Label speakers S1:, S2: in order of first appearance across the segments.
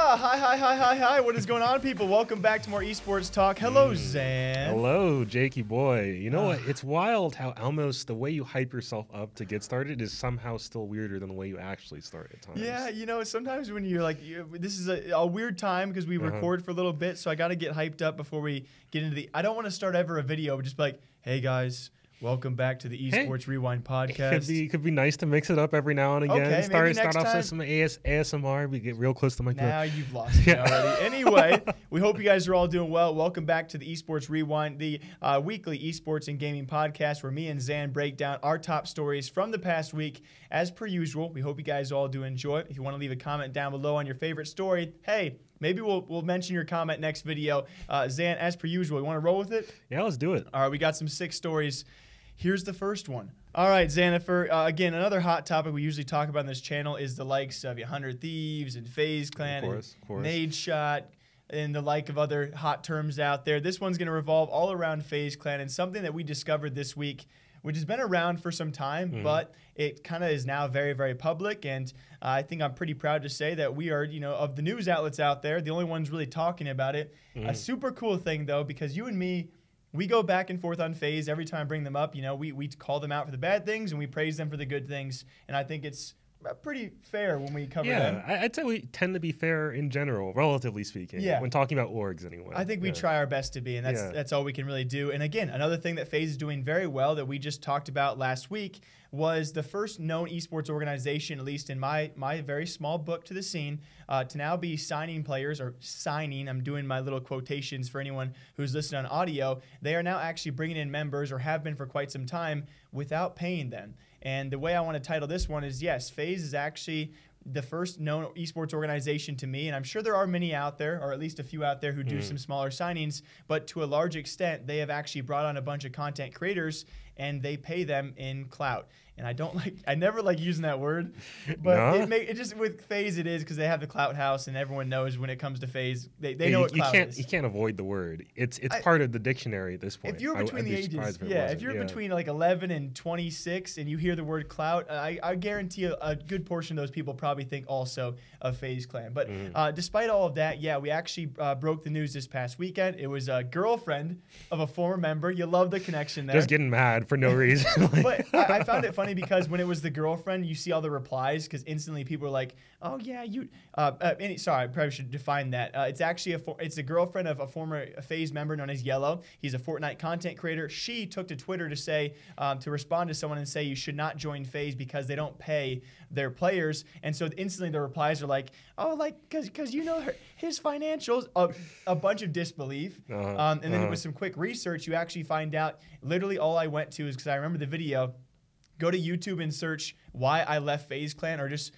S1: Hi. What is going on, people? Welcome back to more esports talk. Hello, Zan.
S2: Hello, Jakey boy. You know what? It's wild how almost the way you hype yourself up to get started is somehow still weirder than the way you actually start at times.
S1: Yeah, you know, sometimes when you're like, this is a weird time because we record for a little bit, so I got to get hyped up before we get into the... I don't want to start ever a video, but just be like, hey, guys... Welcome back to the Esports Rewind podcast.
S2: It could be nice to mix it up every now and again.
S1: Okay,
S2: start off with some ASMR. We get real close to my
S1: Now you've lost me already. Anyway, we hope you guys are all doing well. Welcome back to the Esports Rewind, the weekly esports and gaming podcast where me and Zan break down our top stories from the past week. As per usual, we hope you guys all do enjoy it. If you want to leave a comment down below on your favorite story, hey, maybe we'll mention your comment next video. Zan, as per usual, you want to roll with it?
S2: Yeah, let's do it.
S1: All right, we got some sick stories. Here's the first one. All right, Xanifer, again, another hot topic we usually talk about on this channel is the likes of 100 Thieves and FaZeClan and Nade Shot and the like of other hot terms out there. This one's going to revolve all around FaZeClan and something that we discovered this week, which has been around for some time, but it kind of is now very, very public. And I think I'm pretty proud to say that we are, you know, of the news outlets out there, the only ones really talking about it. A super cool thing, though, because you and me, we go back and forth on FaZe every time I bring them up. You know, we call them out for the bad things and we praise them for the good things. And I think it's pretty fair when we cover them.
S2: Yeah, I'd say we tend to be fair in general, relatively speaking.
S1: Yeah.
S2: When talking about orgs anyway.
S1: I think we try our best to be, and that's all we can really do. And again, another thing that FaZe is doing very well that we just talked about last week was the first known esports organization, at least in my very small book to the scene, to now be signing players, or signing, I'm doing my little quotations for anyone who's listening on audio. They are now actually bringing in members, or have been for quite some time, without paying them. And the way I want to title this one is, yes, FaZe is actually the first known esports organization to me, and I'm sure there are many out there, or at least a few out there who do some smaller signings, but to a large extent, they have actually brought on a bunch of content creators, and they pay them in clout. And I never like using that word, but it just with FaZe it is, because they have the clout house, and everyone knows when it comes to FaZe, they know what clout is.
S2: You can't avoid the word. It's part of the dictionary at this point.
S1: If you're between the ages, if you're between like 11 and 26, and you hear the word clout, I guarantee a good portion of those people probably think also of FaZeClan. But despite all of that, yeah, we actually broke the news this past weekend. It was a girlfriend of a former member. You love the connection there.
S2: Just getting mad for no reason.
S1: But I found it funny because when it was the girlfriend, you see all the replies, because instantly people are like, "Oh yeah, you." Sorry, I probably should define that. It's actually it's a girlfriend of a former FaZe member known as Yellow. He's a Fortnite content creator. She took to Twitter to say, to respond to someone and say, you should not join FaZe because they don't pay their players. And so instantly the replies are like, "Oh, like because you know his financials." A bunch of disbelief. And then with some quick research, you actually find out. Literally all I went to is, because I remember the video. Go to YouTube and search why I left FaZeClan, or just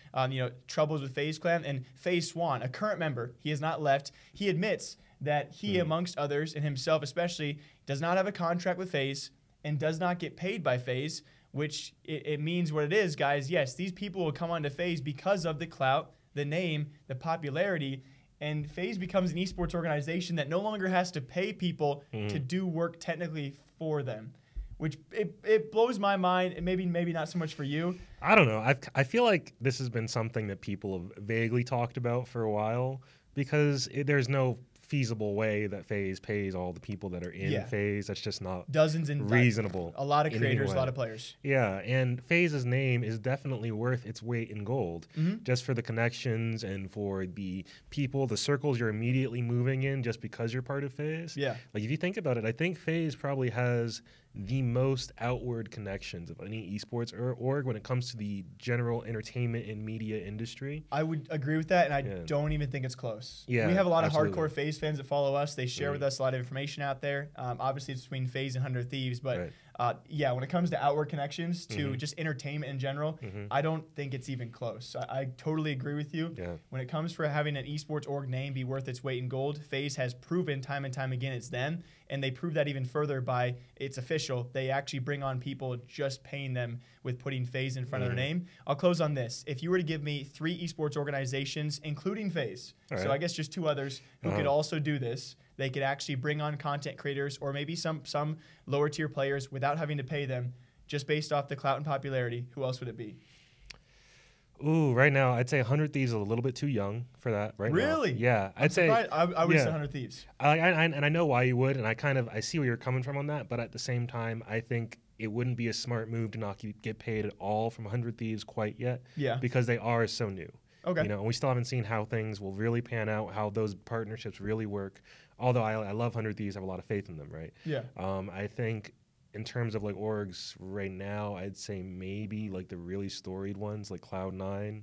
S1: troubles with FaZeClan. And FaZe Swan, a current member, he has not left. He admits that he, amongst others, and himself especially, does not have a contract with FaZe and does not get paid by FaZe, which it means what it is, guys. Yes, these people will come onto FaZe because of the clout, the name, the popularity, and FaZe becomes an esports organization that no longer has to pay people to do work technically for them. Which it blows my mind, and maybe not so much for you.
S2: I don't know. I feel like this has been something that people have vaguely talked about for a while, because there's no feasible way that FaZe pays all the people that are in FaZe. That's just not reasonable.
S1: A lot of creators, a lot of players.
S2: Yeah, and FaZe's name is definitely worth its weight in gold, just for the connections and for the people, the circles you're immediately moving in just because you're part of FaZe.
S1: Yeah.
S2: Like, if you think about it, I think FaZe probably has the most outward connections of any esports org when it comes to the general entertainment and media industry.
S1: I would agree with that, and I don't even think it's close. Yeah, we have a lot of hardcore FaZe fans that follow us. They share with us a lot of information out there. Obviously, it's between FaZe and 100 Thieves, but yeah, when it comes to outward connections to just entertainment in general, I don't think it's even close. I totally agree with you.
S2: Yeah.
S1: When it comes for having an esports org name be worth its weight in gold, FaZe has proven time and time again it's them, and they prove that even further by it's official. They actually bring on people just paying them with putting FaZe in front of their name. I'll close on this. If you were to give me 3 esports organizations, including FaZe, so I guess just 2 others who could also do this, they could actually bring on content creators or maybe some lower tier players without having to pay them, just based off the clout and popularity, who else would it be?
S2: Ooh, right now I'd say 100 Thieves is a little bit too young for that right now.
S1: Really?
S2: Yeah,
S1: I'd say I would have said 100 Thieves.
S2: And I know why you would, and I see where you're coming from on that, but at the same time, I think it wouldn't be a smart move to not get paid at all from 100 Thieves quite yet.
S1: Yeah.
S2: Because they are so new.
S1: Okay.
S2: And we still haven't seen how things will really pan out, how those partnerships really work. Although I love 100 Thieves, I have a lot of faith in them, right?
S1: Yeah.
S2: I think in terms of like orgs right now, I'd say maybe like the really storied ones like Cloud9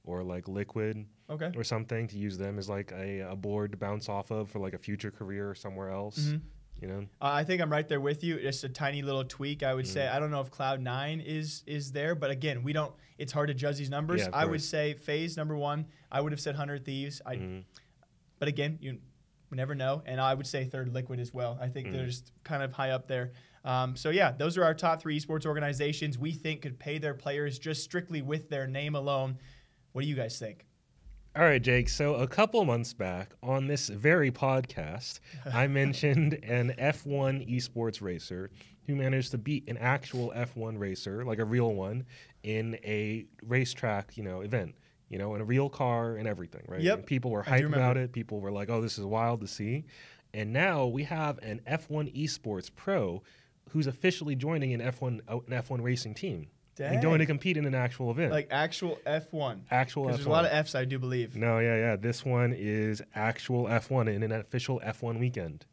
S2: or like Liquid or something, to use them as like a board to bounce off of for like a future career somewhere else.
S1: Mm-hmm. I think I'm right there with you. Just a tiny little tweak. I would say, I don't know if Cloud9 is there, but again, it's hard to judge these numbers.
S2: Yeah,
S1: I would say FaZe @1. I would have said 100 Thieves. But again, you never know. And I would say third Liquid as well. I think they're just kind of high up there. So yeah, those are our top 3 esports organizations we think could pay their players just strictly with their name alone. What do you guys think?
S2: All right, Jake. So a couple months back on this very podcast, I mentioned an F1 esports racer who managed to beat an actual F1 racer, like a real one, in a racetrack, event, in a real car and everything, right?
S1: Yep.
S2: And people were hyped about it. People were like, oh, this is wild to see. And now we have an F1 esports pro who's officially joining an F1 racing team.
S1: Dang.
S2: And going to compete in an actual event.
S1: Like actual F1.
S2: Actual F1.
S1: There's a lot of Fs, I do believe.
S2: No, yeah. This one is actual F1 in an official F1 weekend.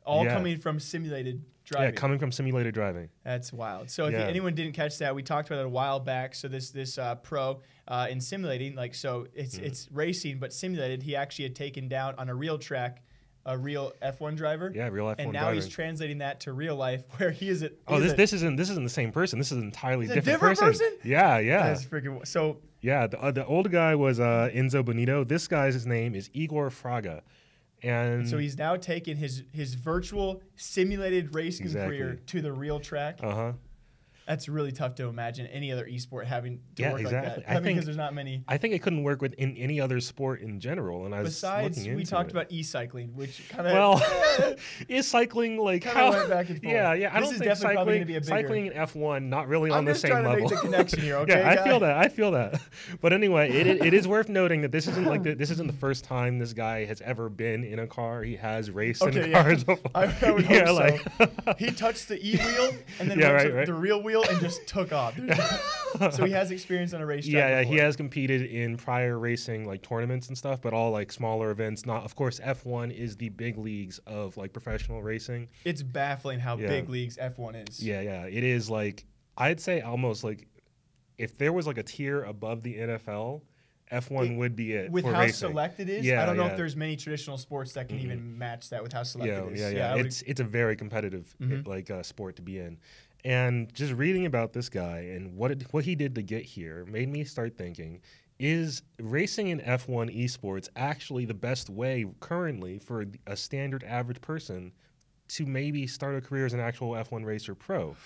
S1: All coming from simulated driving.
S2: Yeah, coming from simulated driving.
S1: That's wild. So if anyone didn't catch that, we talked about it a while back. So this pro in simulating, it's racing, but simulated. He actually had taken down on a real track a real F1 driver.
S2: Yeah, real F1
S1: and now
S2: driver.
S1: He's translating that to real life, where he is.
S2: This isn't the same person. This is an entirely different
S1: person.
S2: Yeah.
S1: That's freaking so.
S2: Yeah, the old guy was Enzo Bonito. This guy's name is Igor Fraga. And
S1: so he's now taken his virtual simulated racing career to the real track. That's really tough to imagine any other esport having to work like that. I think because there's not many.
S2: I think it couldn't work in any other sport in general. And
S1: besides, we talked about e-cycling, which kind of
S2: is cycling like
S1: how went back and forth.
S2: Yeah. I don't think cycling and F1 not really on the same level.
S1: I'm just trying to make the connection here. Okay,
S2: I feel that. But anyway, it is worth noting that this isn't this isn't the first time this guy has ever been in a car. He has raced in cars before.
S1: I would hope so. He touched the e-wheel and then went to the real wheel and just took off. So he has experience on a racetrack.
S2: Yeah, he has competed in prior racing like tournaments and stuff, but all like smaller events. Not, of course, F1 is the big leagues of like professional racing.
S1: It's baffling how big leagues F1 is.
S2: Yeah, it is like, I'd say almost like if there was like a tier above the NFL, F1 would be it
S1: with
S2: for
S1: how
S2: racing.
S1: Select it is. I don't know if there's many traditional sports that can even match that with how select it is.
S2: Yeah. It's a very competitive sport to be in. And just reading about this guy and what he did to get here made me start thinking, is racing in F1 esports actually the best way currently for a standard average person to maybe start a career as an actual F1 racer pro?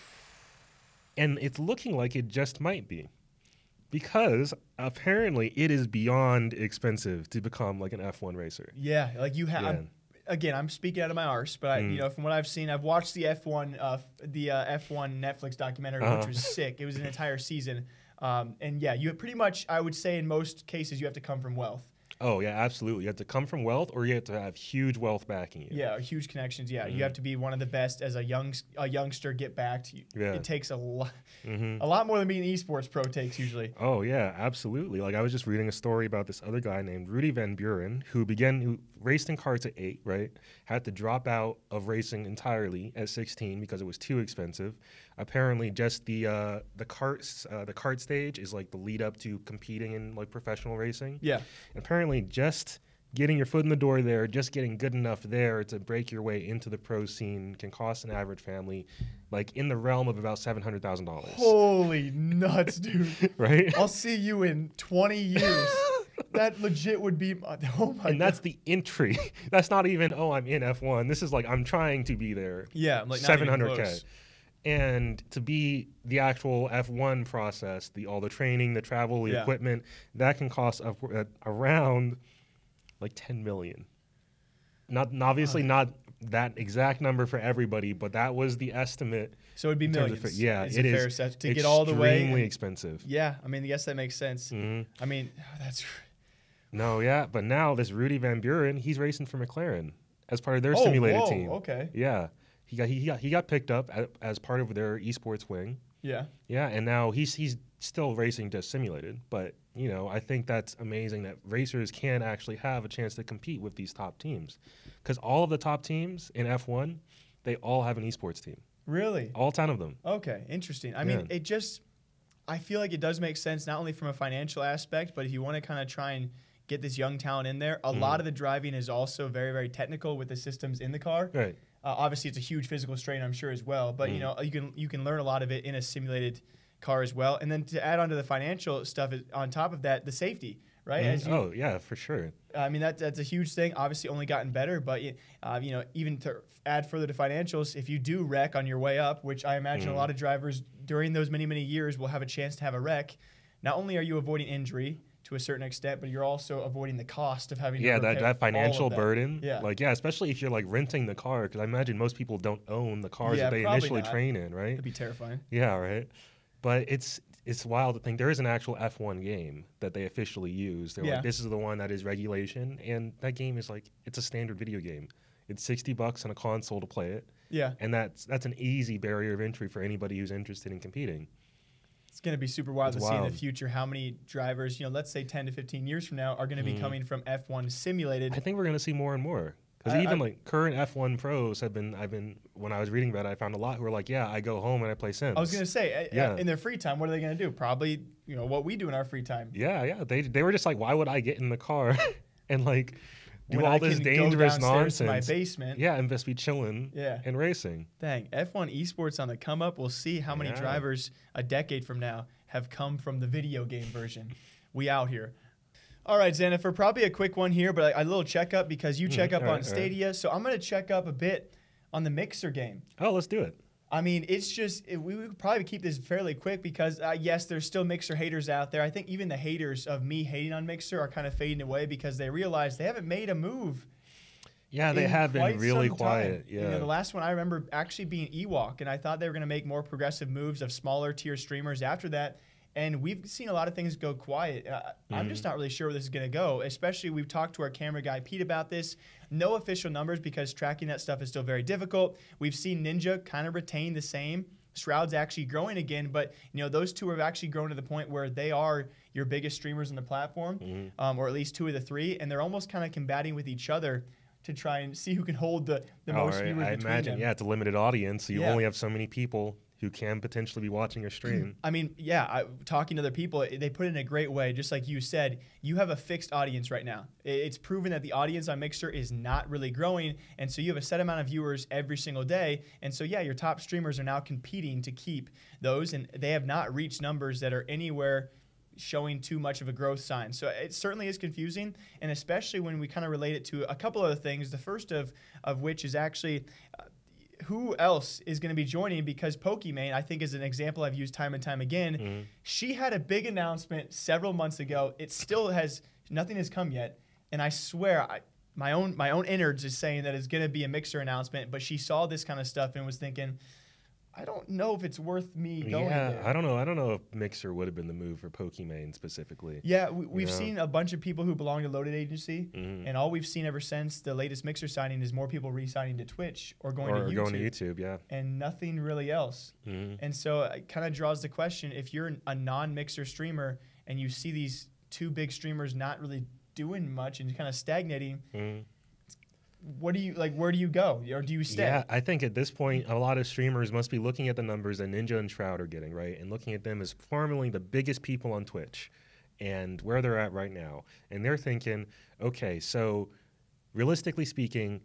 S2: And it's looking like it just might be. Because apparently it is beyond expensive to become like an F1 racer.
S1: Yeah, like you have...
S2: Yeah.
S1: Again, I'm speaking out of my arse, but from what I've seen, I've watched the F1 Netflix documentary, which was sick. It was an entire season, and you pretty much, I would say, in most cases, you have to come from wealth.
S2: Oh yeah, absolutely. You have to come from wealth, or you have to have huge wealth backing you.
S1: Yeah, huge connections. Yeah, you have to be one of the best as a youngster. Get backed. It takes a lot more than being an esports pro takes usually.
S2: Oh yeah, absolutely. Like I was just reading a story about this other guy named Rudy Van Buren who raced in karts at 8. Right, had to drop out of racing entirely at 16 because it was too expensive. Apparently, just the kart stage is like the lead up to competing in like professional racing. Yeah, and apparently just getting your foot in the door there, just getting good enough there to break your way into the pro scene can cost an average family like in the realm of about $700,000.
S1: Holy nuts, dude.
S2: Right?
S1: I'll see you in 20 years. That legit would be, oh my God.
S2: And that's the entry. That's not even, I'm in F1. This is like, I'm trying to be there.
S1: Yeah, like
S2: $700K. And to be the actual F1 process, all the training, the travel, the equipment, that can cost around like $10 million. Not that exact number for everybody, but that was the estimate
S1: So it'd be millions.
S2: Yeah,
S1: it
S2: is
S1: fair set to get all the way.
S2: Extremely expensive.
S1: Yeah, I mean, I guess that makes sense. I mean, that's.
S2: No, yeah, but now this Rudy Van Buren, he's racing for McLaren as part of their simulated team.
S1: Okay.
S2: Yeah, he got picked up as part of their esports wing.
S1: Yeah.
S2: Yeah, and now he's still racing just simulated, but you know, I think that's amazing that racers can actually have a chance to compete with these top teams, because all of the top teams in F1, they all have an esports team.
S1: Really?
S2: All 10 of them.
S1: Okay, interesting. I mean, I feel like it does make sense not only from a financial aspect, but if you want to kind of try and get this young talent in there, a lot of the driving is also very, very technical with the systems in the car.
S2: Right.
S1: Obviously, it's a huge physical strain, I'm sure, as well. But you know, you can learn a lot of it in a simulated car as well. And then to add on to the financial stuff, on top of that, the safety, right?
S2: Oh yeah, for sure.
S1: I mean, that's a huge thing. Obviously, only gotten better. But you know, even to add further to financials, if you do wreck on your way up, which I imagine a lot of drivers during those many years will have a chance to have a wreck, not only are you avoiding injury to a certain extent, but you're also avoiding the cost of having to repair
S2: that financial burden.
S1: Yeah.
S2: Like, yeah, especially if you're like renting the car, because I imagine most people don't own the cars that they initially train in, right?
S1: That'd be terrifying.
S2: Yeah, right. But it's wild to think there is an actual F1 game that they officially use. They're like, this is the one that is regulation, and that game is like, it's a standard video game. It's $60 on a console to play it.
S1: Yeah.
S2: And that's an easy barrier of entry for anybody who's interested in competing.
S1: It's going to be super wild to see in the future how many drivers, you know, let's say 10 to 15 years from now, are going to be coming from F1 simulated.
S2: I think we're going to see more and more. Because even like current F1 pros when I was reading about it, I found a lot who were like, yeah, I go home and I play Sims.
S1: I was going to say, in their free time, what are they going to do? Probably, you know, what we do in our free time.
S2: Yeah. They were just like, why would I get in the car and like do all this dangerous nonsense
S1: to my basement?
S2: Yeah, and just be chilling and racing.
S1: Dang, F1 esports on the come up. We'll see how many drivers a decade from now have come from the video game version. We out here. All right, Xanafer, probably a quick one here, but a little checkup because you check up on Stadia. So I'm going to check up a bit on the Mixer game.
S2: Oh, let's do it.
S1: I mean, it's just, we would probably keep this fairly quick because, yes, there's still Mixer haters out there. I think even the haters of me hating on Mixer are kind of fading away because they realize they haven't made a move.
S2: Yeah, they have been really quiet. Yeah.
S1: You know, the last one I remember actually being Ewok, and I thought they were going to make more progressive moves of smaller tier streamers after that. And we've seen a lot of things go quiet. I'm just not really sure where this is going to go, especially we've talked to our camera guy, Pete, about this. No official numbers because tracking that stuff is still very difficult. We've seen Ninja kind of retain the same. Shroud's actually growing again, but you know those two have actually grown to the point where they are your biggest streamers on the platform, or at least two of the three, and they're almost kind of combating with each other to try and see who can hold the most viewers
S2: I
S1: between
S2: imagine,
S1: them.
S2: It's a limited audience, so you only have so many people who can potentially be watching your stream.
S1: I mean, talking to other people, they put it in a great way. Just like you said, you have a fixed audience right now. It's proven that the audience on Mixer is not really growing, and so you have a set amount of viewers every single day. And so, your top streamers are now competing to keep those, and they have not reached numbers that are anywhere showing too much of a growth sign. So it certainly is confusing, and especially when we kind of relate it to a couple other things, the first of which is actually who else is going to be joining, because Pokimane, I think, is an example I've used time and time again. She had a big announcement several months ago. It still has, nothing has come yet, and I swear, my own innards is saying that it's going to be a Mixer announcement, but she saw this kind of stuff and was thinking, I don't know if it's worth me going there.
S2: I don't know if Mixer would have been the move for Pokimane specifically.
S1: Yeah, we've seen a bunch of people who belong to Loaded Agency, and all we've seen ever since the latest Mixer signing is more people re-signing to Twitch or going to YouTube. And nothing really else. And so it kind of draws the question, if you're a non-Mixer streamer and you see these two big streamers not really doing much and kind of stagnating, what do you like? Where do you go, or do you stay?
S2: Yeah, I think at this point, a lot of streamers must be looking at the numbers that Ninja and Shroud are getting, right, and looking at them as formerly the biggest people on Twitch, and where they're at right now, and they're thinking, okay, so realistically speaking,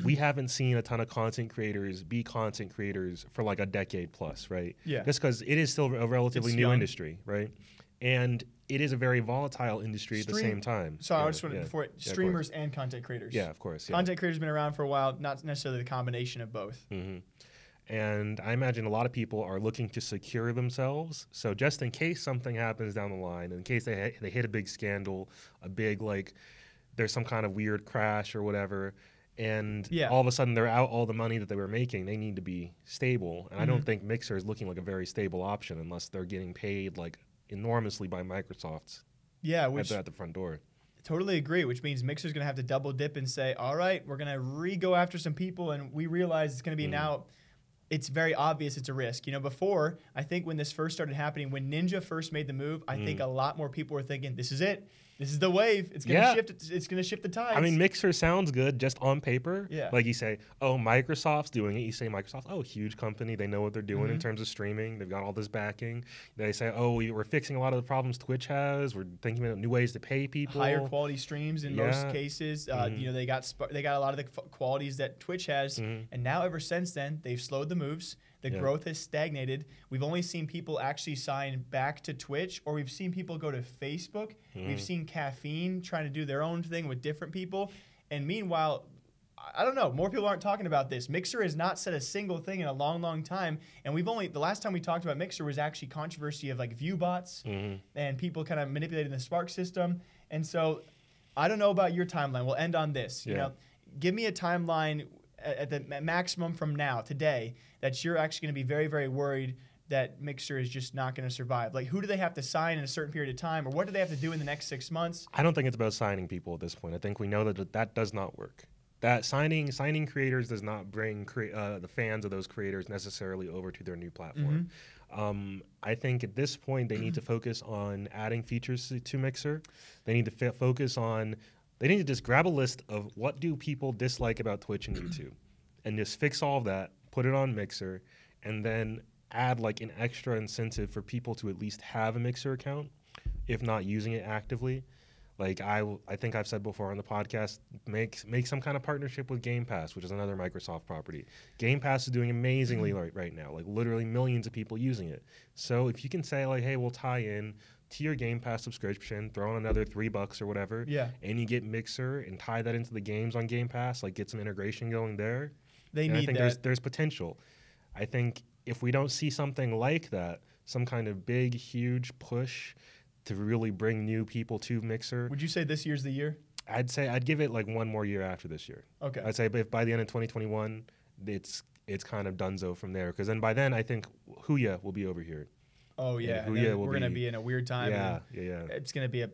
S2: we haven't seen a ton of content creators be content creators for like a decade plus, right?
S1: Yeah.
S2: Just because it is still a relatively new industry, right? And it is a very volatile industry at the same time.
S1: Sorry, I just wanted before streamers and content creators.
S2: Yeah, of course. Yeah.
S1: Content creators have been around for a while, not necessarily the combination of both.
S2: And I imagine a lot of people are looking to secure themselves. So just in case something happens down the line, in case they hit a big scandal, a big, like, there's some kind of weird crash or whatever, And all of a sudden they're out all the money that they were making. They need to be stable. And I don't think Mixer is looking like a very stable option unless they're getting paid like enormously by Microsoft at the front door.
S1: Totally agree, which means Mixer's going to have to double dip and say, all right, we're going to go after some people, and we realize it's going to be now. It's very obvious it's a risk. You know, before, I think when this first started happening, when Ninja first made the move, I think a lot more people were thinking, this is it. This is the wave. It's gonna shift. It's gonna shift the tides.
S2: I mean, Mixer sounds good just on paper.
S1: Yeah.
S2: Like you say, oh, Microsoft's doing it. You say Microsoft, oh, huge company. They know what they're doing in terms of streaming. They've got all this backing. They say, oh, we're fixing a lot of the problems Twitch has. We're thinking about new ways to pay people.
S1: Higher quality streams in most cases. You know, they got a lot of the qualities that Twitch has. And now, ever since then, they've slowed the moves. The growth has stagnated. We've only seen people actually sign back to Twitch, or we've seen people go to Facebook. We've seen Caffeine trying to do their own thing with different people. And meanwhile, I don't know, more people aren't talking about this. Mixer has not said a single thing in a long, long time. And the last time we talked about Mixer was actually controversy of like view bots and people kind of manipulating the Spark system. And so I don't know about your timeline. We'll end on this. You know, give me a timeline at the maximum from now, today, that you're actually going to be very, very worried that Mixer is just not going to survive. Like, who do they have to sign in a certain period of time, or what do they have to do in the next 6 months?
S2: I don't think it's about signing people at this point. I think we know that does not work. That signing creators does not bring the fans of those creators necessarily over to their new platform. I think at this point they need to focus on adding features to Mixer. They need to focus on. They need to just grab a list of what do people dislike about Twitch and YouTube, and just fix all of that, put it on Mixer, and then add like an extra incentive for people to at least have a Mixer account, if not using it actively. Like I think I've said before on the podcast, make some kind of partnership with Game Pass, which is another Microsoft property. Game Pass is doing amazingly right now, like literally millions of people using it. So if you can say like, hey, we'll tie in to your Game Pass subscription, throw in another $3 or whatever, and you get Mixer and tie that into the games on Game Pass, like get some integration going there.
S1: I think
S2: there's potential. I think if we don't see something like that, some kind of big, huge push to really bring new people to Mixer.
S1: Would you say this year's the year?
S2: I'd say I'd give it like one more year after this year.
S1: Okay.
S2: I'd say if by the end of 2021, it's kind of donezo from there. Because then by then, I think Huya will be over here.
S1: Oh, yeah. We're going to be in a weird time.
S2: Yeah.
S1: It's going to be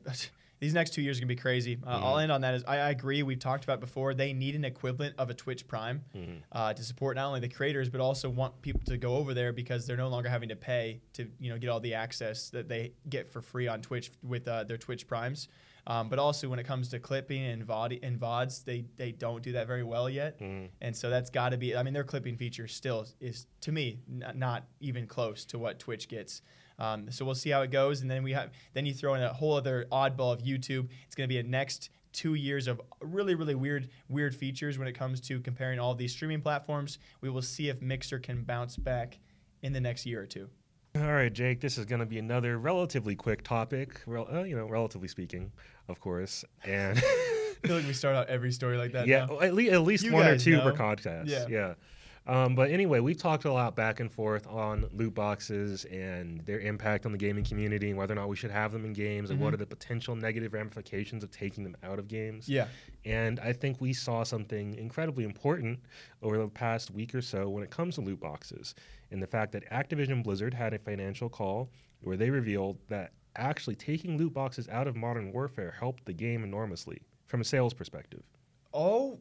S1: these next 2 years are going to be crazy. I'll end on that. I agree. We've talked about before. They need an equivalent of a Twitch Prime to support not only the creators, but also want people to go over there because they're no longer having to pay to get all the access that they get for free on Twitch with their Twitch Primes. But also when it comes to clipping and VODs, they don't do that very well yet. And so that's got to be, I mean, their clipping feature still is, to me, not even close to what Twitch gets. So we'll see how it goes. And then you throw in a whole other oddball of YouTube. It's going to be a next 2 years of really, really weird features when it comes to comparing all these streaming platforms. We will see if Mixer can bounce back in the next year or two.
S2: All right, Jake, this is going to be another relatively quick topic, relatively speaking, of course. And
S1: I feel like we start out every story like that.
S2: Yeah,
S1: now.
S2: at least one or two per podcast. Yeah. But anyway, we've talked a lot back and forth on loot boxes and their impact on the gaming community and whether or not we should have them in games and what are the potential negative ramifications of taking them out of games.
S1: Yeah.
S2: And I think we saw something incredibly important over the past week or so when it comes to loot boxes, and the fact that Activision Blizzard had a financial call where they revealed that actually taking loot boxes out of Modern Warfare helped the game enormously from a sales perspective.
S1: Oh,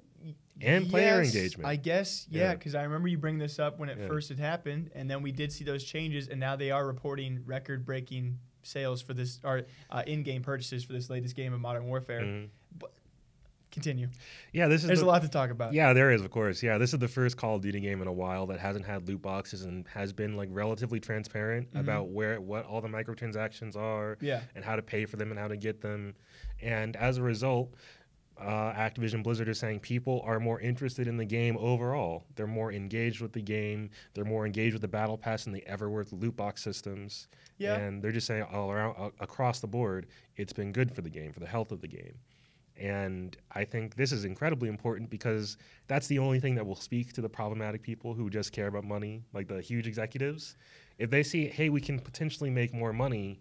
S2: and player engagement.
S1: I guess, because I remember you bring this up when it first had happened, and then we did see those changes, and now they are reporting record-breaking sales for this, or in-game purchases for this latest game of Modern Warfare. But continue.
S2: Yeah,
S1: there's a lot to talk about.
S2: Yeah, there is, of course. Yeah, this is the first Call of Duty game in a while that hasn't had loot boxes and has been like relatively transparent about what all the microtransactions are, and how to pay for them and how to get them. And as a result, Activision Blizzard is saying people are more interested in the game overall. They're more engaged with the game. They're more engaged with the battle pass than they ever were with the loot box systems. Yeah. And they're just saying all around, across the board, it's been good for the game, for the health of the game. And I think this is incredibly important because that's the only thing that will speak to the problematic people who just care about money, like the huge executives. If they see, hey, we can potentially make more money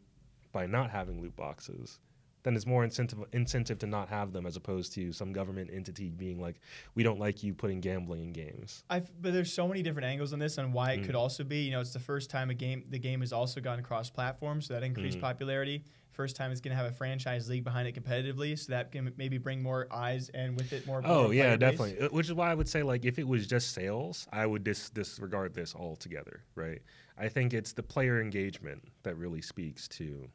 S2: by not having loot boxes, then it's more incentive to not have them, as opposed to some government entity being like, we don't like you putting gambling in games.
S1: But there's so many different angles on this on why it could also be. You know, it's the first time the game has also gone across platforms, so that increased popularity. First time it's going to have a franchise league behind it competitively, so that can maybe bring more eyes and with it more.
S2: Oh yeah, definitely. Base. Which is why I would say, like, if it was just sales, I would disregard this altogether, right? I think it's the player engagement that really speaks to,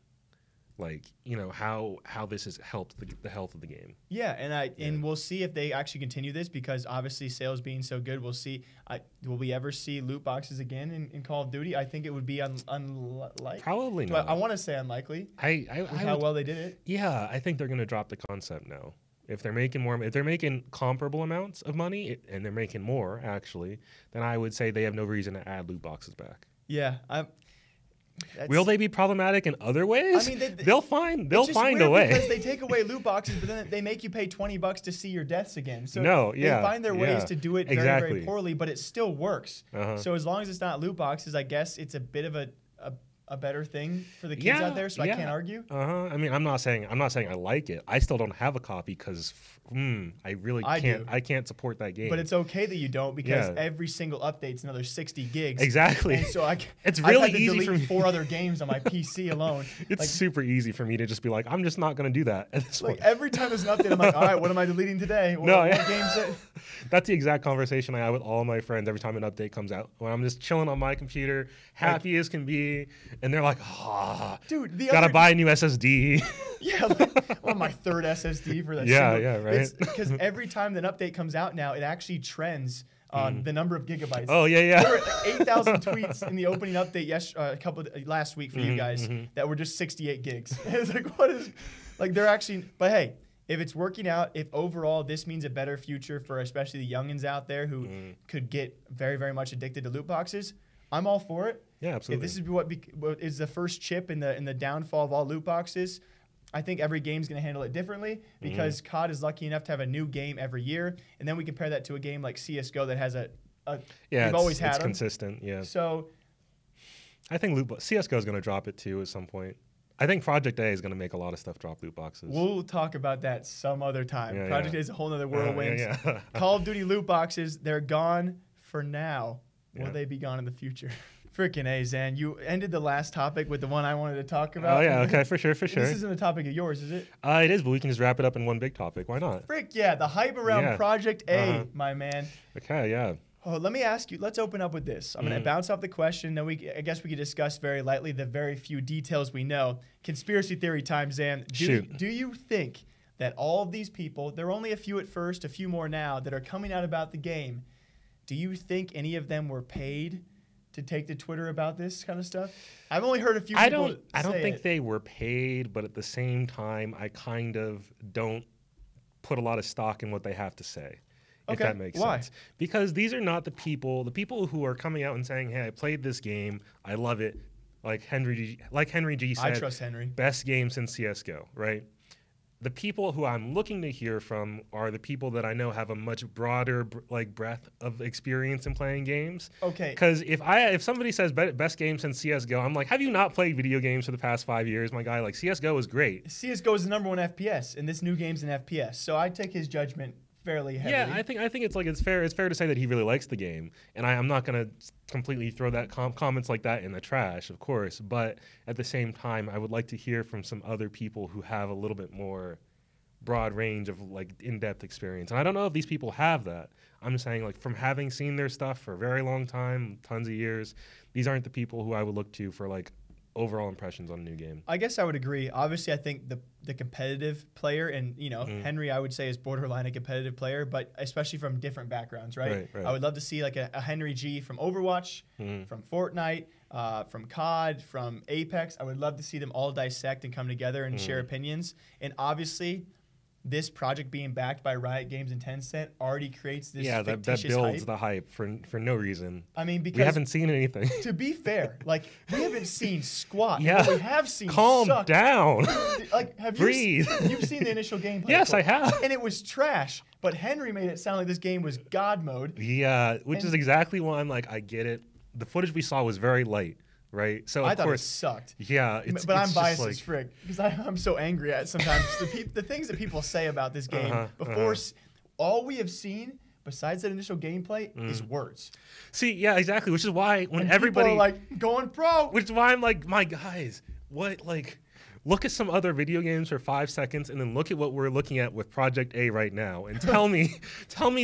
S2: like, you know, how this has helped the health of the game.
S1: Yeah, and we'll see if they actually continue this, because obviously sales being so good, we'll see. Will we ever see loot boxes again in Call of Duty? I think it would be unlikely.
S2: Probably not.
S1: I want to say unlikely. How well they did it.
S2: Yeah, I think they're going to drop the concept now. If they're making comparable amounts of money, and they're making more actually, then I would say they have no reason to add loot boxes back.
S1: Yeah,
S2: will they be problematic in other ways? I mean, they'll find a way.
S1: Because they take away loot boxes, but then they make you pay $20 to see your deaths again. So they find their ways to do it very, very poorly, but it still works. So as long as it's not loot boxes, I guess it's a bit of a better thing for the kids out there. So I can't argue.
S2: I mean, I'm not saying I like it. I still don't have a copy because I really can't. I can't support that game.
S1: But it's okay that you don't, because every single update's another 60 gigs.
S2: Exactly.
S1: And so
S2: it's really
S1: I've had to
S2: easy for me.
S1: 4 other games on my PC alone.
S2: It's super easy for me to just be like, I'm just not going to do that. At this point.
S1: Every time there's an update, I'm like, all right, what am I deleting today? What game's it?
S2: That's the exact conversation I have with all my friends every time an update comes out. When I'm just chilling on my computer, happy as can be, and they're like, dude, gotta buy a new SSD.
S1: Yeah, my 3rd SSD for that.
S2: Yeah, right.
S1: Because every time an update comes out now, it actually trends on the number of gigabytes.
S2: Oh yeah.
S1: There were 8,000 tweets in the opening update last week for you guys that were just 68 gigs. It's like, what is, like, they're actually, but hey, if it's working out, if overall this means a better future for especially the youngins out there who could get very, very much addicted to loot boxes, I'm all for it.
S2: Yeah, absolutely.
S1: If this is what is the first chip in the downfall of all loot boxes, I think every game's going to handle it differently, because COD is lucky enough to have a new game every year, and then we compare that to a game like CS:GO that has we've always had
S2: it's consistent. Yeah.
S1: So
S2: I think CS:GO is going to drop it too at some point. I think Project A is going to make a lot of stuff drop loot boxes.
S1: We'll talk about that some other time. Project A is a whole other whirlwind.
S2: Yeah.
S1: Call of Duty loot boxes, they're gone for now. Will they be gone in the future? Freaking A, Zan. You ended the last topic with the one I wanted to talk about.
S2: Oh, yeah. Okay, for sure.
S1: This isn't a topic of yours, is it?
S2: It is, but we can just wrap it up in one big topic. Why not?
S1: Frick, yeah. The hype around Project A, my man.
S2: Okay, yeah.
S1: Oh, let me ask you. Let's open up with this. I'm going to bounce off the question. Then I guess we could discuss very lightly the very few details we know. Conspiracy theory time, Zan. Do you think that all of these people, there are only a few at first, a few more now, that are coming out about the game, do you think any of them were paid to take to Twitter about this kind of stuff? I've only heard a few people
S2: I don't think they were paid, but at the same time, I kind of don't put a lot of stock in what they have to say. If that makes sense. Because these are not the people who are coming out and saying, hey, I played this game, I love it. Like Henry G said,
S1: I trust Henry.
S2: Best game since CS:GO, right? The people who I'm looking to hear from are the people that I know have a much broader breadth of experience in playing games.
S1: Okay.
S2: Because if somebody says best game since CS:GO, I'm like, have you not played video games for the past 5 years, my guy? Like, CS:GO is great.
S1: CS:GO is the #1 FPS, and this new game's an FPS. So I take his judgment fairly heavily.
S2: Yeah, I think it's fair to say that he really likes the game, and I'm not gonna completely throw that comments like that in the trash, of course. But at the same time, I would like to hear from some other people who have a little bit more broad range of like in-depth experience. And I don't know if these people have that. I'm just saying, like, from having seen their stuff for a very long time, tons of years, these aren't the people who I would look to for like overall impressions on a new game.
S1: I guess I would agree. Obviously, I think the competitive player, and Henry, I would say, is borderline a competitive player, but especially from different backgrounds, right? I would love to see like a Henry G from Overwatch, from Fortnite, from COD, from Apex. I would love to see them all dissect and come together and share opinions. And obviously, this project being backed by Riot Games and Tencent already creates this
S2: that builds
S1: hype.
S2: the hype for no reason.
S1: I mean, because
S2: we haven't seen anything.
S1: To be fair, like, we haven't seen squat. Yeah, what we have seen.
S2: Calm down.
S1: Like,
S2: Breathe.
S1: You've seen the initial gameplay?
S2: Yes, I have.
S1: And it was trash. But Henry made it sound like this game was God mode.
S2: Yeah, which is exactly why I'm like, I get it. The footage we saw was very light. right? So
S1: I
S2: of
S1: thought
S2: course,
S1: it sucked.
S2: Yeah,
S1: but I'm biased
S2: like,
S1: as frick because I'm so angry at sometimes the things that people say about this game before all we have seen besides that initial gameplay is words.
S2: See, yeah, exactly. Which is why when
S1: and
S2: everybody
S1: people are like going pro,
S2: which is why I'm like, my guys, what like. Look at some other video games for 5 seconds, and then look at what we're looking at with Project A right now, and tell me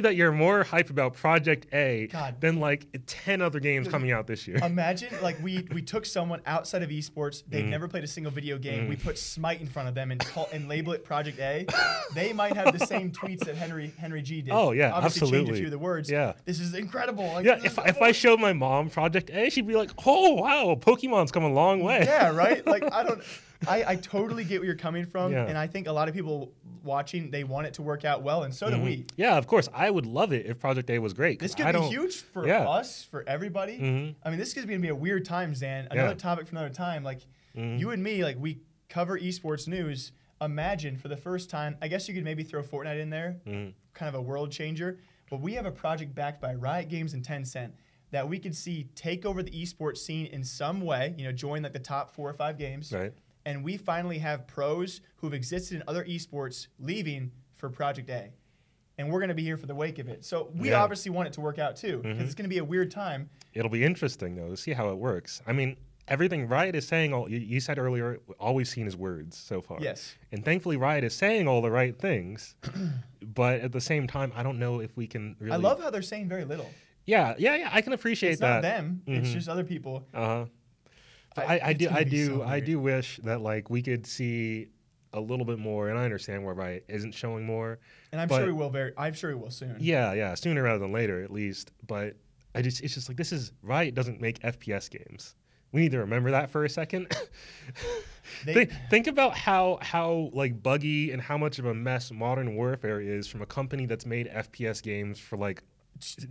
S2: that you're more hype about Project A than like 10 other games coming out this year.
S1: Imagine like we took someone outside of esports, they've never played a single video game. We put Smite in front of them and label it Project A. They might have the same tweets that Henry G did.
S2: Oh yeah,
S1: obviously
S2: absolutely.
S1: Change a few of the words.
S2: Yeah,
S1: this is incredible. Like,
S2: yeah, if I showed my mom Project A, she'd be like, "Oh wow, Pokemon's come a long way."
S1: Yeah, right. Like I totally get where you're coming from,
S2: Yeah.
S1: and I think a lot of people watching, they want it to work out well, and so do we.
S2: Yeah, of course. I would love it if Project A was great.
S1: This could be huge for us, for everybody.
S2: Mm-hmm.
S1: I mean, this is going to be a weird time, Zan. Another topic for another time. Like, you and me, like, we cover esports news. Imagine, for the first time, I guess you could maybe throw Fortnite in there, kind of a world changer, but we have a project backed by Riot Games and Tencent that we could see take over the esports scene in some way, you know, join like the top 4 or 5 games.
S2: Right.
S1: And we finally have pros who've existed in other esports leaving for Project A. And we're going to be here for the wake of it. So we obviously want it to work out too, because it's going to be a weird time.
S2: It'll be interesting, though, to see how it works. I mean, everything Riot is saying, you said earlier, all we've seen is words so far.
S1: Yes.
S2: And thankfully, Riot is saying all the right things. But at the same time, I don't know if we can really...
S1: I love how they're saying very little.
S2: Yeah, I can appreciate that.
S1: It's not them. It's just other people.
S2: I do wish that like we could see a little bit more, and I understand why Riot isn't showing more.
S1: And I'm sure we will I'm sure we will soon.
S2: Yeah, sooner rather than later at least. But it's just like Riot doesn't make FPS games. We need to remember that for a second. Think about how like buggy and how much of a mess Modern Warfare is from a company that's made FPS games for like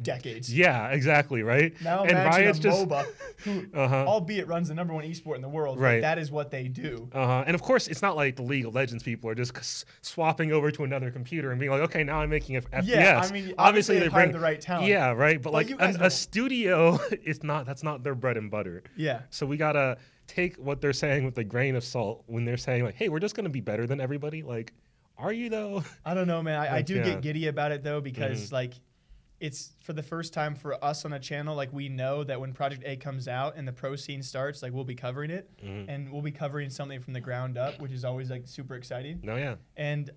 S1: decades.
S2: Yeah, exactly, right?
S1: Now
S2: and
S1: imagine
S2: Riot's
S1: a MOBA who, albeit runs the #1 esport in the world,
S2: right?
S1: Like that is what they do.
S2: And of course, it's not like the League of Legends people are just swapping over to another computer and being like, okay, now I'm making FPS.
S1: Yeah, I mean, obviously they bring the right talent.
S2: Yeah, right. But like a studio, that's not their bread and butter.
S1: Yeah.
S2: So we gotta take what they're saying with a grain of salt when they're saying like, hey, we're just gonna be better than everybody. Like, are you though?
S1: I don't know, man. I do get giddy about it though, because like, it's for the first time for us on a channel, like we know that when Project A comes out and the pro scene starts, like we'll be covering it, and we'll be covering something from the ground up, which is always like super exciting.
S2: No, yeah.
S1: And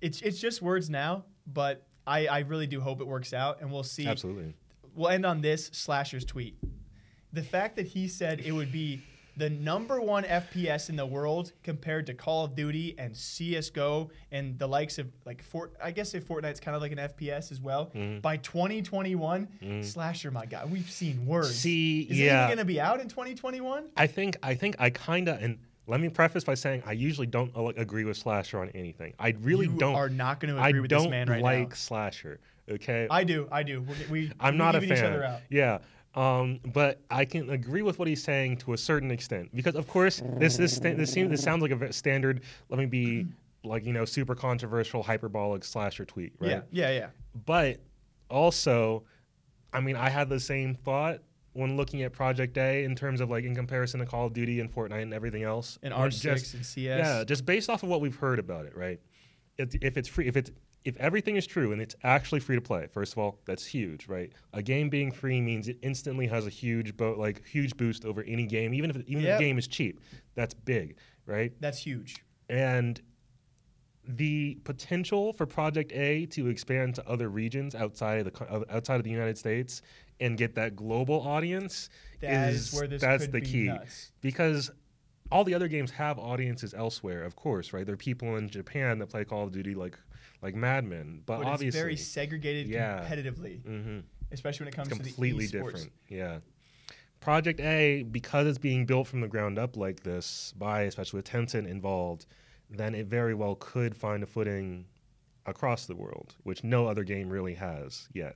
S1: it's just words now, but I really do hope it works out, and we'll see.
S2: Absolutely.
S1: We'll end on this Slasher's tweet. The fact that he said it would be the #1 FPS in the world compared to Call of Duty and CSGO and the likes of like I guess if Fortnite's kind of like an FPS as well. By 2021, Slasher, my God, we've seen words. Is it even going to be out in 2021?
S2: I think I kind of, and let me preface by saying I usually don't agree with Slasher on anything. I really don't.
S1: You are not going to agree with this man right now.
S2: I don't like Slasher. Okay.
S1: I do.
S2: I'm not a fan.
S1: Each other out.
S2: Yeah. But I can agree with what he's saying to a certain extent, because of course this sounds like a standard. Let me be like, you know, super controversial, hyperbolic Slasher tweet, right?
S1: Yeah.
S2: But also, I mean, I had the same thought when looking at Project A in terms of like in comparison to Call of Duty and Fortnite and everything else,
S1: and R6 and CS.
S2: Yeah, just based off of what we've heard about it, right? If it's free, if everything is true and it's actually free to play, first of all, that's huge, right? A game being free means it instantly has a huge boost over any game, even if the game is cheap. That's big, right?
S1: That's huge.
S2: And the potential for Project A to expand to other regions outside of the United States and get that global audience
S1: that's the
S2: key.
S1: Nuts.
S2: Because all the other games have audiences elsewhere, of course, right? There are people in Japan that play Call of Duty like madmen, but obviously
S1: it's very segregated competitively, especially when it comes to the
S2: completely
S1: esports.
S2: Different. Yeah. Project A, because it's being built from the ground up like this, by especially with Tencent involved, then it very well could find a footing across the world, which no other game really has yet.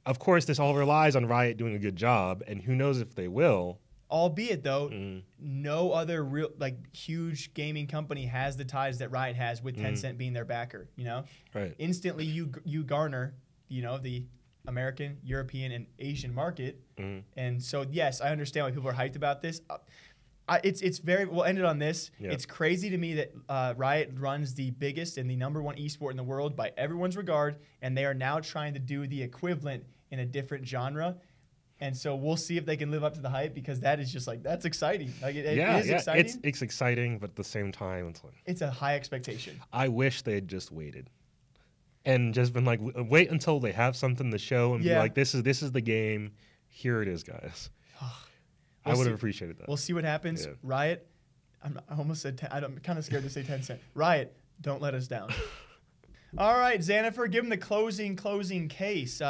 S2: Of course, this all relies on Riot doing a good job, and who knows if they will.
S1: Albeit, though, no other real huge gaming company has the ties that Riot has, with Tencent being their backer. You know,
S2: right?
S1: Instantly, you garner, you know, the American, European, and Asian market. And so, yes, I understand why people are hyped about this. It's very, we'll end it on this. Yep. It's crazy to me that Riot runs the biggest and the #1 esport in the world by everyone's regard, and they are now trying to do the equivalent in a different genre. And so we'll see if they can live up to the hype, because that is just like, that's exciting. Like it is exciting.
S2: It's exciting, but at the same time,
S1: it's a high expectation.
S2: I wish they had just waited and just been like, wait until they have something to show and be like, this is the game. Here it is, guys. I would have appreciated that.
S1: We'll see what happens. Yeah. Riot, I almost said, I'm kind of scared to say Tencent. Riot, don't let us down. All right, Xanifer, give him the closing case.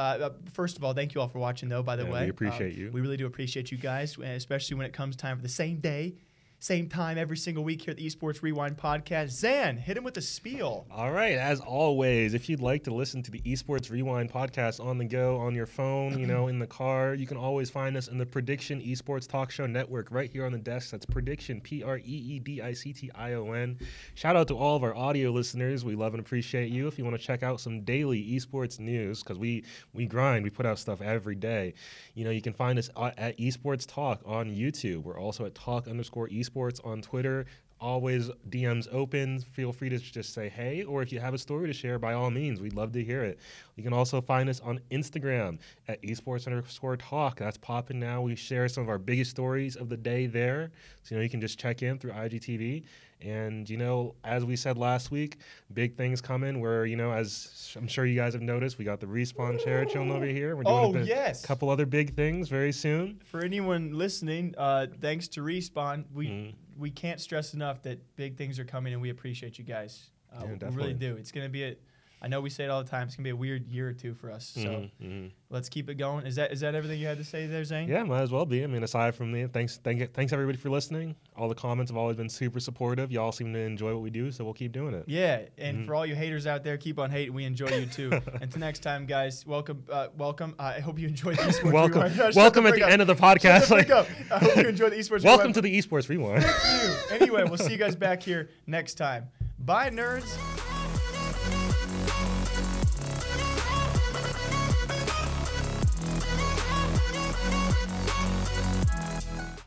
S1: First of all, thank you all for watching, though, by the way.
S2: We appreciate you.
S1: We really do appreciate you guys, especially when it comes time for the same day, same time every single week here at the Esports Rewind podcast. Zan, hit him with a spiel.
S2: All right, as always, if you'd like to listen to the Esports Rewind podcast on the go, on your phone, in the car, you can always find us in the Prediction Esports Talk Show Network right here on the desk. That's Prediction, Preediction. Shout out to all of our audio listeners. We love and appreciate you. If you want to check out some daily esports news, because we grind, we put out stuff every day. You can find us at Esports Talk on YouTube. We're also at Talk_Esports on Twitter. Always DMs open. Feel free to just say hey, or if you have a story to share, by all means, we'd love to hear it. You can also find us on Instagram at esports_talk. That's popping now. We share some of our biggest stories of the day there. So, you can just check in through IGTV. And, as we said last week, big things coming where, as I'm sure you guys have noticed, we got the Respawn chair chilling over here. We're doing a couple other big things very soon.
S1: For anyone listening, thanks to Respawn, we can't stress enough that big things are coming, and we appreciate you guys. We really do. It's going to be I know we say it all the time. It's going to be a weird year or two for us. So let's keep it going. Is that everything you had to say there, Zane?
S2: Yeah, might as well be. Aside from me, thanks everybody for listening. All the comments have always been super supportive. Y'all seem to enjoy what we do, so we'll keep doing it.
S1: Yeah, and for all you haters out there, keep on hating. We enjoy you too. Until next time, guys, welcome. I hope you enjoyed the Esports Rewind.
S2: Welcome at the end of the podcast.
S1: I hope you enjoyed the Esports
S2: Welcome to the Esports Rewind.
S1: Thank you. Anyway, we'll see you guys back here next time. Bye, nerds.